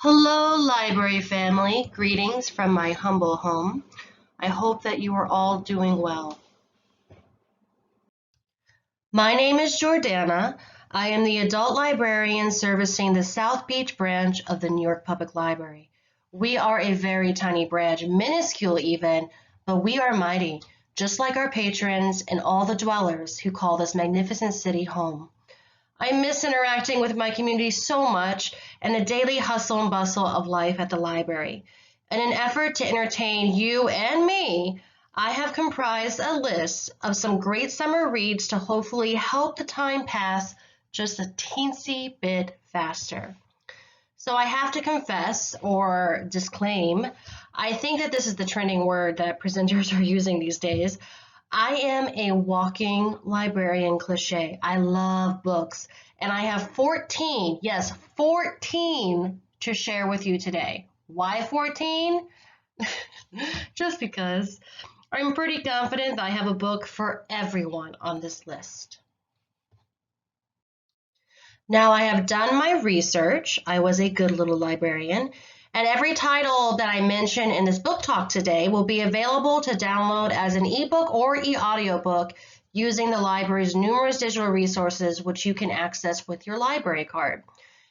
Hello, library family. Greetings from my humble home. I hope that you are all doing well. My name is Jordana. I am the adult librarian servicing the South Beach branch of the New York Public Library. We are a very tiny branch, minuscule even, but we are mighty, just like our patrons and all the dwellers who call this magnificent city home. I miss interacting with my community so much and the daily hustle and bustle of life at the library. In an effort to entertain you and me, I have comprised a list of some great summer reads to hopefully help the time pass just a teensy bit faster. So I have to confess or disclaim, I think that this is the trending word that presenters are using these days. I am a walking librarian cliche. I love books, and I have 14, yes, 14 to share with you today. Why 14? Just because I'm pretty confident that I have a book for everyone on this list. Now, I have done my research. I was a good little librarian. And every title that I mention in this book talk today will be available to download as an ebook or e-audiobook using the library's numerous digital resources, which you can access with your library card.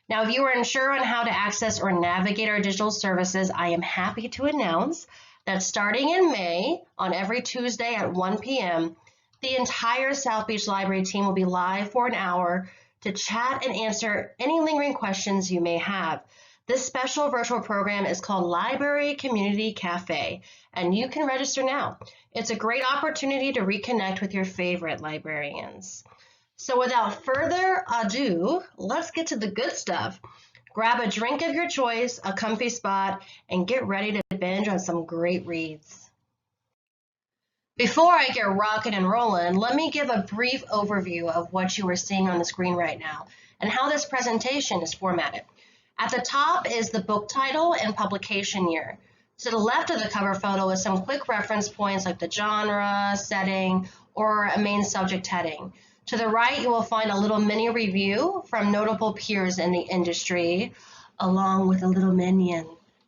Now, if you are unsure on how to access or navigate our digital services, I am happy to announce that starting in May, on every Tuesday at 1 p.m., the entire South Beach Library team will be live for an hour to chat and answer any lingering questions you may have. This special virtual program is called Library Community Cafe, and you can register now. It's a great opportunity to reconnect with your favorite librarians. So without further ado, let's get to the good stuff. Grab a drink of your choice, a comfy spot, and get ready to binge on some great reads. Before I get rocking and rolling, let me give a brief overview of what you are seeing on the screen right now and how this presentation is formatted. At the top is the book title and publication year. To the left of the cover photo is some quick reference points like the genre, setting, or a main subject heading. To the right, you will find a little mini review from notable peers in the industry, along with a little minion.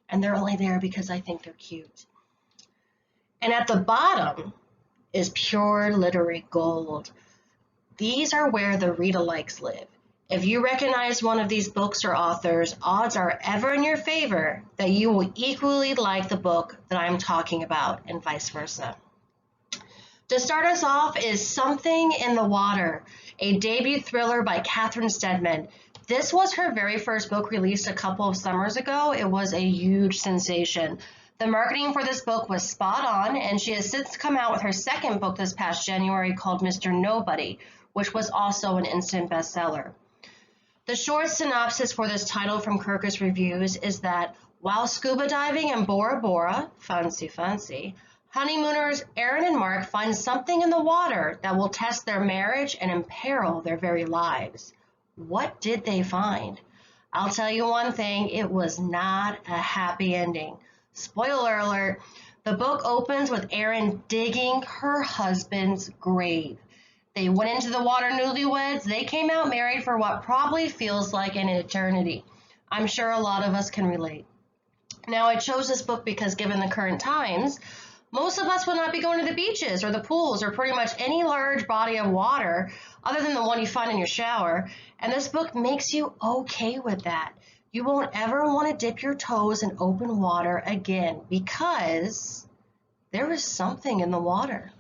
And they're only there because I think they're cute. And at the bottom is pure literary gold. These are where the read-alikes live. If you recognize one of these books or authors, odds are ever in your favor that you will equally like the book that I'm talking about, and vice versa. To start us off is Something in the Water, a debut thriller by Catherine Steadman. This was her very first book released a couple of summers ago. It was a huge sensation. The marketing for this book was spot on, and she has since come out with her second book this past January called Mr. Nobody, which was also an instant bestseller. The short synopsis for this title from Kirkus Reviews is that while scuba diving in Bora Bora, fancy, honeymooners Aaron and Mark find something in the water that will test their marriage and imperil their very lives. What did they find? I'll tell you one thing, it was not a happy ending. Spoiler alert, the book opens with Aaron digging her husband's grave. They went into the water newlyweds. They came out married for what probably feels like an eternity. I'm sure a lot of us can relate. Now, I chose this book because given the current times, most of us would not be going to the beaches or the pools or pretty much any large body of water other than the one you find in your shower. And this book makes you okay with that. You won't ever want to dip your toes in open water again because there is something in the water.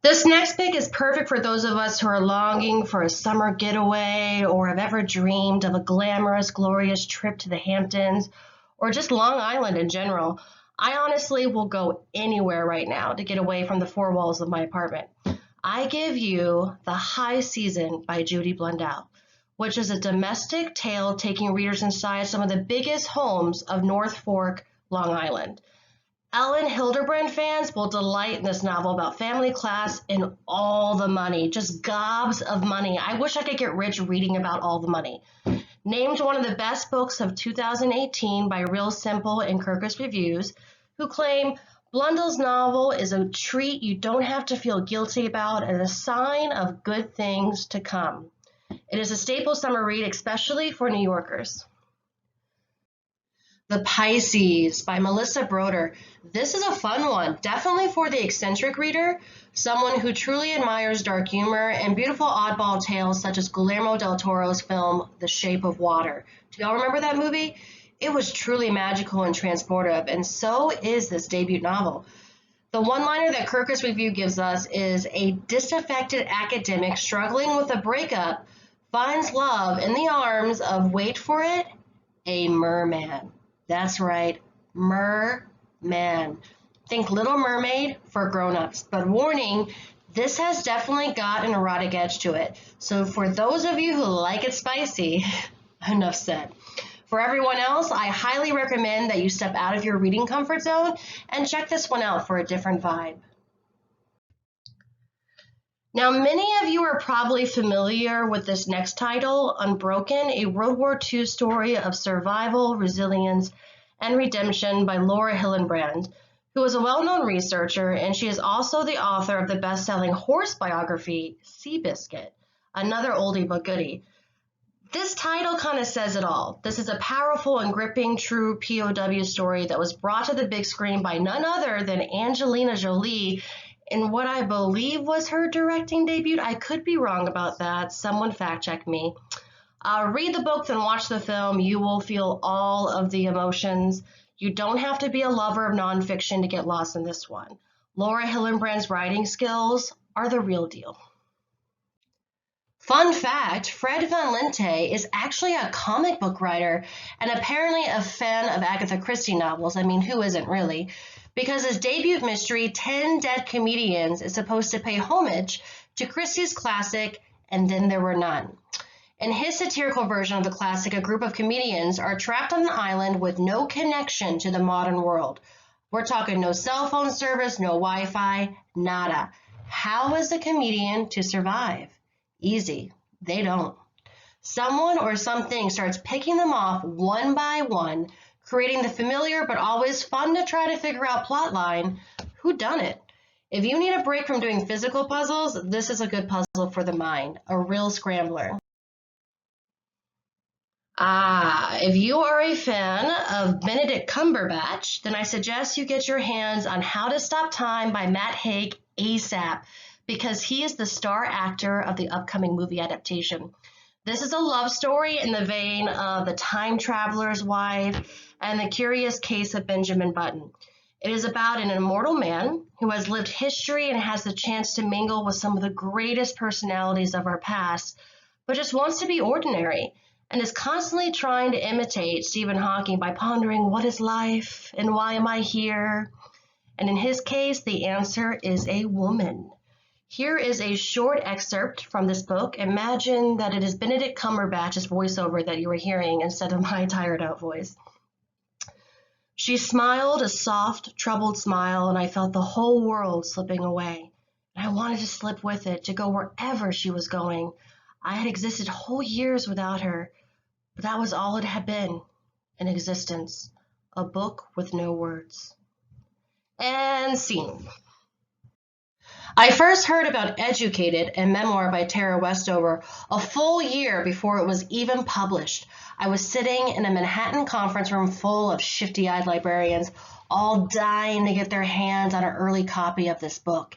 This next pick is perfect for those of us who are longing for a summer getaway or have ever dreamed of a glamorous, glorious trip to the Hamptons or just Long Island in general. I honestly will go anywhere right now to get away from the four walls of my apartment. I give you The High Season by Judy Blundell, which is a domestic tale taking readers inside some of the biggest homes of North Fork, Long Island. Ellen Hildebrand fans will delight in this novel about family class and all the money, just gobs of money. I wish I could get rich reading about all the money. Named one of the best books of 2018 by Real Simple and Kirkus Reviews, who claim Blundell's novel is a treat you don't have to feel guilty about and a sign of good things to come. It is a staple summer read, especially for New Yorkers. The Pisces by Melissa Broder. This is a fun one, definitely for the eccentric reader, someone who truly admires dark humor and beautiful oddball tales such as Guillermo del Toro's film The Shape of Water. Do y'all remember that movie? It was truly magical and transportive, and so is this debut novel. The one-liner that Kirkus Review gives us is a disaffected academic struggling with a breakup finds love in the arms of, wait for it, a merman. That's right, merman. Think Little Mermaid for grown-ups, but warning, this has definitely got an erotic edge to it. So for those of you who like it spicy, enough said. For everyone else, I highly recommend that you step out of your reading comfort zone and check this one out for a different vibe. Now, many of you are probably familiar with this next title, Unbroken, a World War II story of survival, resilience, and redemption by Laura Hillenbrand, who is a well-known researcher, and she is also the author of the best-selling horse biography, Seabiscuit, another oldie but goodie. This title kind of says it all. This is a powerful and gripping true POW story that was brought to the big screen by none other than Angelina Jolie in what I believe was her directing debut. I could be wrong about that. Someone fact check me. Read the book, then watch the film. You will feel all of the emotions. You don't have to be a lover of nonfiction to get lost in this one. Laura Hillenbrand's writing skills are the real deal. Fun fact, Fred Van Lente is actually a comic book writer and apparently a fan of Agatha Christie novels. I mean, who isn't really? Because his debut mystery, 10 Dead Comedians, is supposed to pay homage to Christie's classic, And Then There Were None. In his satirical version of the classic, a group of comedians are trapped on an island with no connection to the modern world. We're talking no cell phone service, no Wi-Fi, nada. How is the comedian to survive? Easy. They don't. Someone or something starts picking them off one by one, creating the familiar but always fun to try to figure out plotline. Who done it? If you need a break from doing physical puzzles, this is a good puzzle for the mind, a real scrambler. If you are a fan of Benedict Cumberbatch, then I suggest you get your hands on How to Stop Time by Matt Haig ASAP, because he is the star actor of the upcoming movie adaptation. This is a love story in the vein of The Time Traveler's Wife and The Curious Case of Benjamin Button. It is about an immortal man who has lived history and has the chance to mingle with some of the greatest personalities of our past, but just wants to be ordinary and is constantly trying to imitate Stephen Hawking by pondering, what is life and why am I here? And in his case, the answer is a woman. Here is a short excerpt from this book. Imagine that it is Benedict Cumberbatch's voiceover that you were hearing instead of my tired out voice. She smiled a soft, troubled smile, and I felt the whole world slipping away. And I wanted to slip with it, to go wherever she was going. I had existed whole years without her, but that was all it had been, an existence, a book with no words. And scene. I first heard about Educated, a memoir by Tara Westover, a full year before it was even published. I was sitting in a Manhattan conference room full of shifty-eyed librarians, all dying to get their hands on an early copy of this book.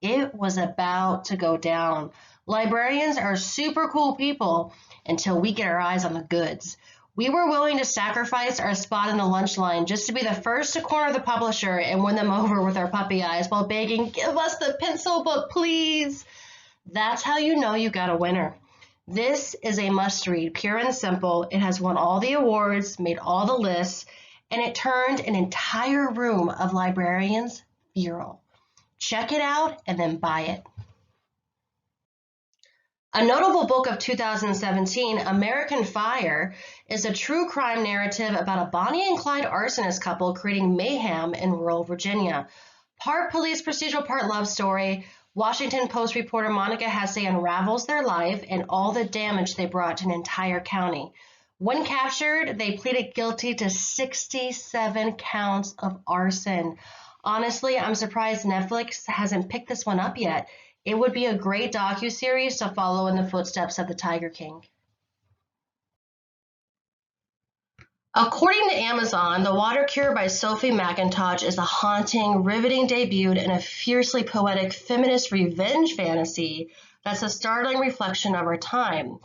It was about to go down. Librarians are super cool people until we get our eyes on the goods. We were willing to sacrifice our spot in the lunch line just to be the first to corner the publisher and win them over with our puppy eyes while begging, give us the pencil book, please. That's how you know you got a winner. This is a must-read, pure and simple. It has won all the awards, made all the lists, and it turned an entire room of librarians viral. Check it out and then buy it. A notable book of 2017, American Fire, is a true crime narrative about a Bonnie and Clyde arsonist couple creating mayhem in rural Virginia. Part police procedural, part love story, Washington Post reporter Monica Hesse unravels their life and all the damage they brought to an entire county. When captured, they pleaded guilty to 67 counts of arson. Honestly, I'm surprised Netflix hasn't picked this one up yet. It would be a great docuseries to follow in the footsteps of the Tiger King. According to Amazon, The Water Cure by Sophie McIntosh is a haunting, riveting debut and a fiercely poetic feminist revenge fantasy that's a startling reflection of our time.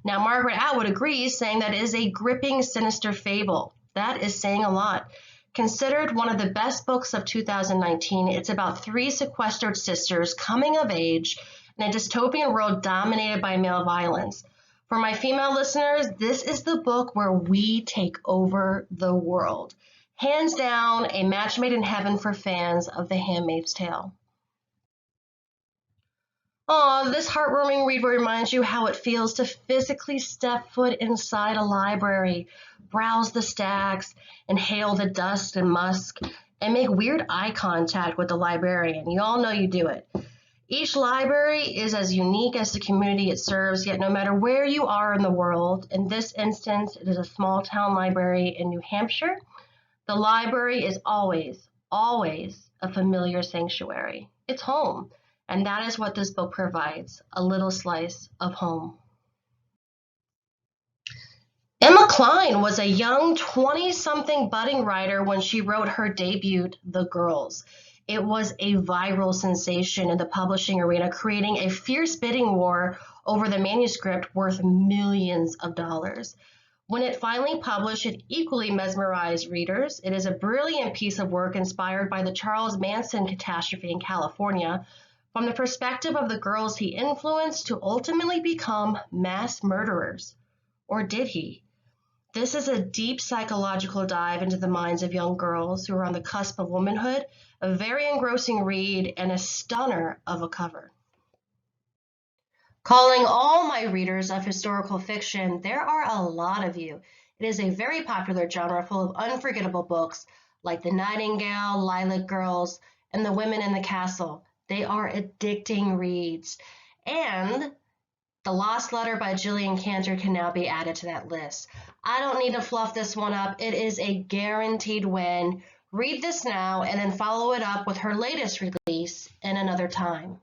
Now, Margaret Atwood agrees, saying that it is a gripping, sinister fable. That is saying a lot. Considered one of the best books of 2019, it's about three sequestered sisters coming of age in a dystopian world dominated by male violence. For my female listeners, this is the book where we take over the world. Hands down, a match made in heaven for fans of The Handmaid's Tale. Oh, this heartwarming read reminds you how it feels to physically step foot inside a library, browse the stacks, inhale the dust and musk, and make weird eye contact with the librarian. You all know you do it. Each library is as unique as the community it serves, yet no matter where you are in the world, in this instance, it is a small town library in New Hampshire, the library is always, always a familiar sanctuary. It's home. And that is what this book provides, a little slice of home. Emma Cline was a young 20-something budding writer when she wrote her debut, The Girls. It was a viral sensation in the publishing arena, creating a fierce bidding war over the manuscript worth millions of dollars. When it finally published, it equally mesmerized readers. It is a brilliant piece of work inspired by the Charles Manson catastrophe in California, from the perspective of the girls he influenced to ultimately become mass murderers. Or did he? This is a deep psychological dive into the minds of young girls who are on the cusp of womanhood, a very engrossing read and a stunner of a cover. Calling all my readers of historical fiction, there are a lot of you. It is a very popular genre full of unforgettable books like The Nightingale, Lilac Girls, and The Women in the Castle. They are addicting reads. And The Lost Letter by Gillian Cantor can now be added to that list. I don't need to fluff this one up. It is a guaranteed win. Read this now and then follow it up with her latest release in another time.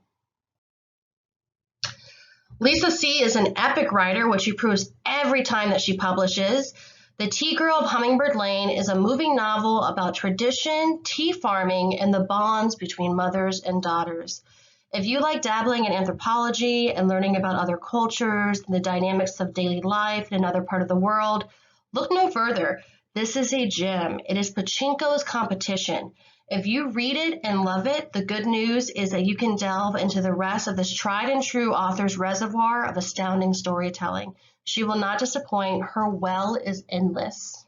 Lisa C. is an epic writer, which she proves every time that she publishes. The Tea Girl of Hummingbird Lane is a moving novel about tradition, tea farming, and the bonds between mothers and daughters. If you like dabbling in anthropology and learning about other cultures and the dynamics of daily life in another part of the world, look no further. This is a gem. It is Pachinko's competition. If you read it and love it, the good news is that you can delve into the rest of this tried and true author's reservoir of astounding storytelling. She will not disappoint. Her well is endless.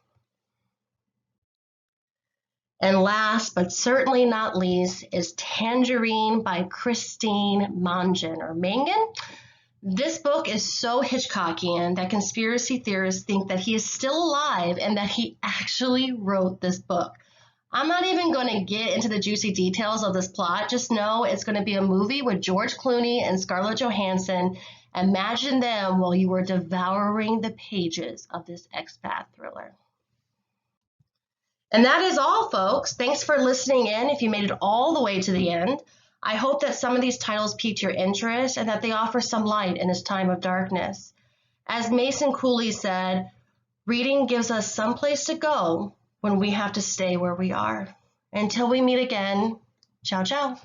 And last, but certainly not least, is Tangerine by Christine Mangan. This book is so Hitchcockian that conspiracy theorists think that he is still alive and that he actually wrote this book. I'm not even going to get into the juicy details of this plot. Just know it's going to be a movie with George Clooney and Scarlett Johansson. Imagine them while you were devouring the pages of this expat thriller. And that is all, folks. Thanks for listening in if you made it all the way to the end. I hope that some of these titles piqued your interest and that they offer some light in this time of darkness. As Mason Cooley said, reading gives us some place to go when we have to stay where we are. Until we meet again, ciao, ciao.